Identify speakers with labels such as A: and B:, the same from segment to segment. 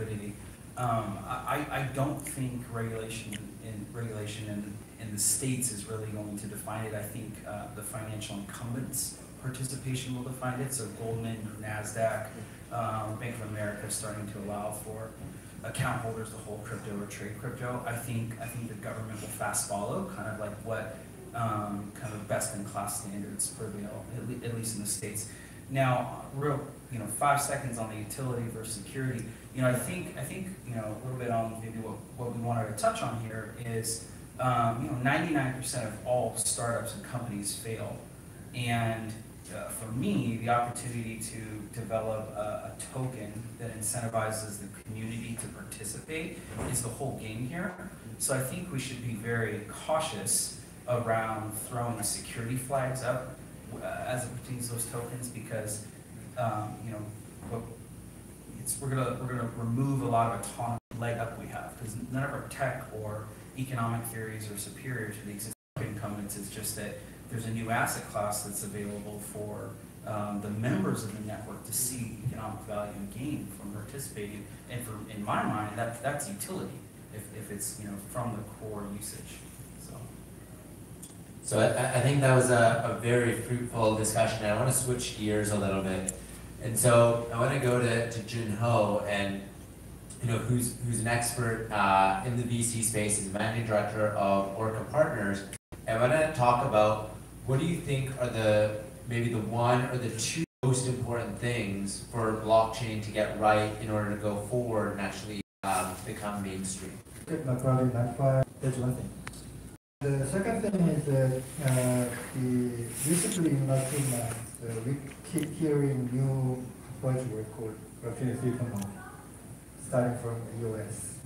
A: liquidity. I don't think regulation in the states is really going to define it. I think the financial incumbents participation will define it. So Goldman, NASDAQ, Bank of America is starting to allow for account holders to hold crypto or trade crypto. I think the government will fast follow, kind of like what kind of best in class standards prevail, at least in the states. Now, 5 seconds on the utility versus security. I think a little bit on maybe what we wanted to touch on here is 99% of all startups and companies fail, and for me, the opportunity to develop a token that incentivizes the community to participate is the whole game here. So I think we should be very cautious around throwing security flags up as it pertains to those tokens, because we're gonna remove a lot of autonomy leg up we have, because none of our tech or economic theories are superior to the existing incumbents. It's just that there's a new asset class that's available for the members of the network to see economic value and gain from participating. And in my mind, that's utility if it's from the core usage.
B: So I think that was a very fruitful discussion. I want to switch gears a little bit, and so I want to go to Jun Ho, and who's an expert in the VC space. He's managing director of Orca Partners. I want to talk about, what do you think are maybe the one or the two most important things for blockchain to get right in order to go forward and actually become mainstream?
C: That's one thing. The second thing is that recently in Latin, we keep hearing new buzzword called blockchain 3.0, starting from the US.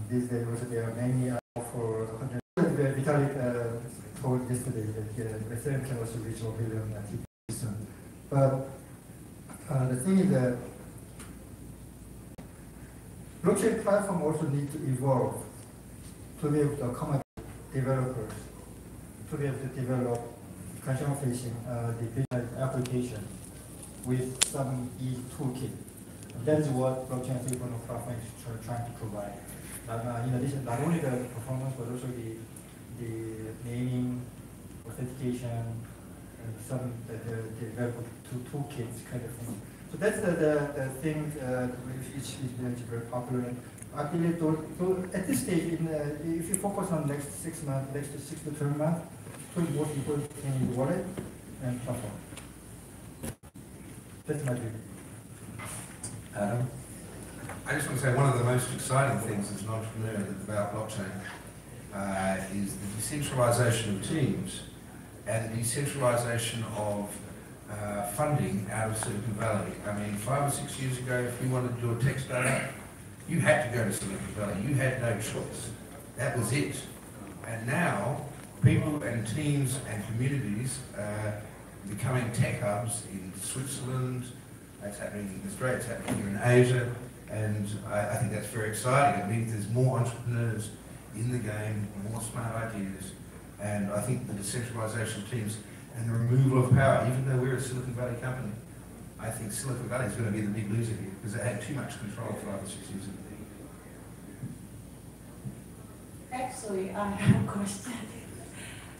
C: These days also there are many for Vitalik told yesterday that Ethereum can also reach 1 billion soon. But the thing is that blockchain platform also need to evolve to be able to accommodate developers, to be able to develop consumer-facing digital application with some easy toolkit. That is what blockchain 3.0 platform is trying to provide. In addition, not only the performance, but also the naming, authentication, and some the developer toolkits kind of thing. So that's the thing which is very popular. I believe at this stage, if you focus on next 6 months, next 6 to 12 months, two most important things is wallet and platform. That's my view.
B: Adam?
D: I just want to say one of the most exciting things as an entrepreneur about blockchain is the decentralization of teams and the decentralization of funding out of Silicon Valley. I mean, 5 or 6 years ago, if you wanted to do a tech startup, you had to go to Silicon Valley. You had no choice. That was it. And now, people and teams and communities are becoming tech hubs in Switzerland. That's happening in Australia. It's happening here in Asia. And I think that's very exciting. It means there's more entrepreneurs in the game, more smart ideas. And I think the decentralization of teams and the removal of power, even though we're a Silicon Valley company, I think Silicon Valley is going to be the big loser here because they had too much control 5 or 6 years ago.
E: Actually, I have a question.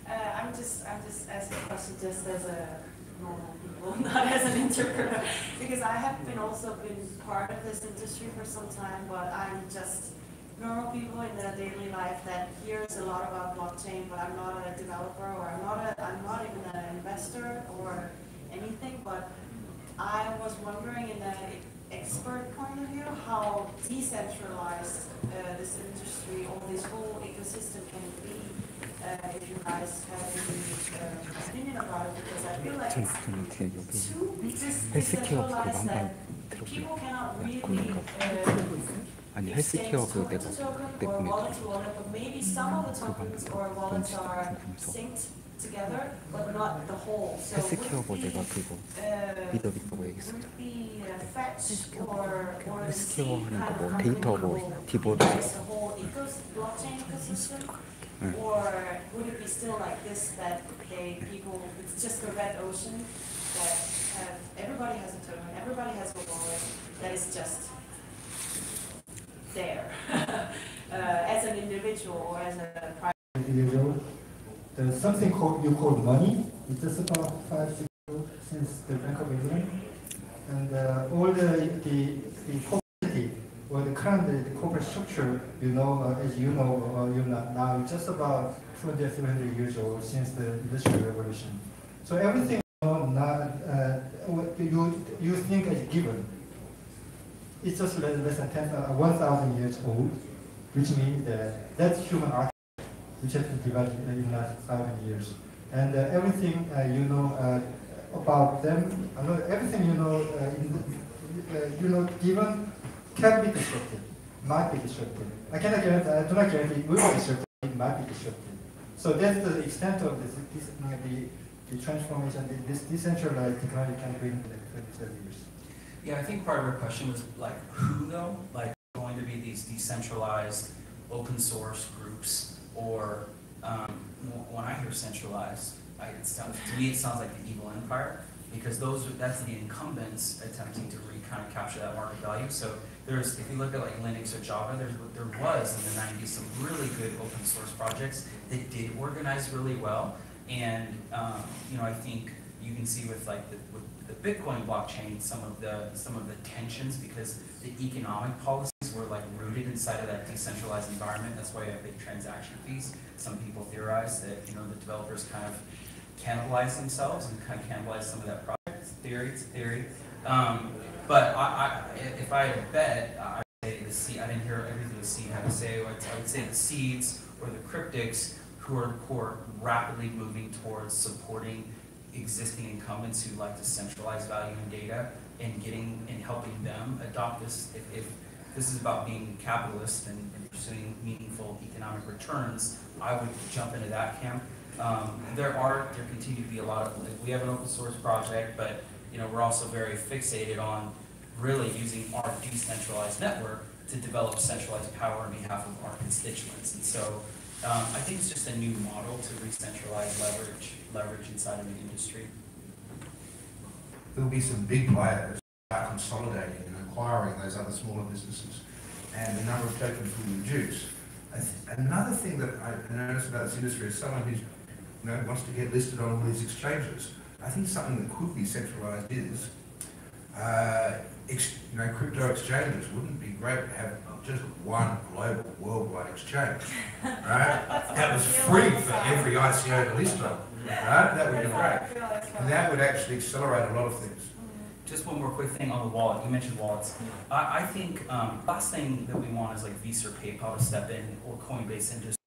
E: I'm just asking a question just as a normal people, not as an entrepreneur, because I have also been part of this industry for some time, but I'm just normal people in their daily life that hears a lot about blockchain, but I'm not a developer, or I'm not even an investor or anything. But I was wondering, in an expert point of view, how decentralized this industry or this whole ecosystem can be. If you guys have any opinion about it, because I feel like it's too decentralized that people cannot really
F: 아니 헬스케어 그 내가
E: or wallet to wallet, but maybe some of the tokens or wallets are synced together, but not the whole. So
F: 헬스케어고 내가 그거 믿어보고 얘기했어.
E: would be fetch or
F: 헬스케어 하는
E: kind
F: 거뭐
E: of
F: 데이터 뭐 디보드
E: the whole blockchain ecosystem, or would it be still like this, that people, it's just a red ocean that everybody has a token, everybody has a wallet that is just there as an individual or as a private
C: individual. There's something called you call money. It's just about 5-6 years since the Bank of England, and all the corporate or the current the corporate structure, you know, as you know, now it's just about 200-300 years old since the Industrial Revolution. So everything you think is given, it's just less than 1,000 years old, which means that that's human architecture, which has been developed in the last 1,000 years. And everything you know about them, everything you know, given can be disrupted, might be disrupted. I do not guarantee it will be disrupted, it might be disrupted. So that's the extent of the transformation this decentralized technology can bring in the next 20 years.
A: Yeah, I think part of our question was like, who though? Like, going to be these decentralized open source groups, or when I hear centralized, to me it sounds like the evil empire, because that's the incumbents attempting to kind of capture that market value. So if you look at like Linux or Java, there was in the 90s some really good open source projects that did organize really well, and you know, I think you can see with like with the Bitcoin blockchain some of the tensions, because the economic policies were like rooted inside of that decentralized environment. That's why you have big transaction fees. Some people theorize that, you know, the developers kind of cannibalize themselves and kind of cannibalize some of that project. It's theory. But if I had to bet, I would say the seed. I didn't hear everything the seed had to say. I would say the seeds or the cryptics who are rapidly moving towards supporting existing incumbents who like to centralize value in data, and helping them adopt this. If this is about being capitalist and pursuing meaningful economic returns, I would jump into that camp. There continue to be a lot of, like, we have an open source project, but you know, we're also very fixated on really using our decentralized network to develop centralized power on behalf of our constituents. And so I think it's just a new model to re-centralize leverage inside of the industry.
D: There'll be some big players are consolidating and acquiring those other smaller businesses, and the number of tokens will reduce. Another thing that I notice about this industry is someone who wants to get listed on all these exchanges. I think something that could be centralized is, crypto exchanges. Wouldn't it be great to have just one global, worldwide exchange, right? That was free for every ICO to list on, right? That would be great. And that would actually accelerate a lot of things.
A: Just one more quick thing on the wallet. You mentioned wallets. I think last thing that we want is like Visa or PayPal to step in, or Coinbase, and just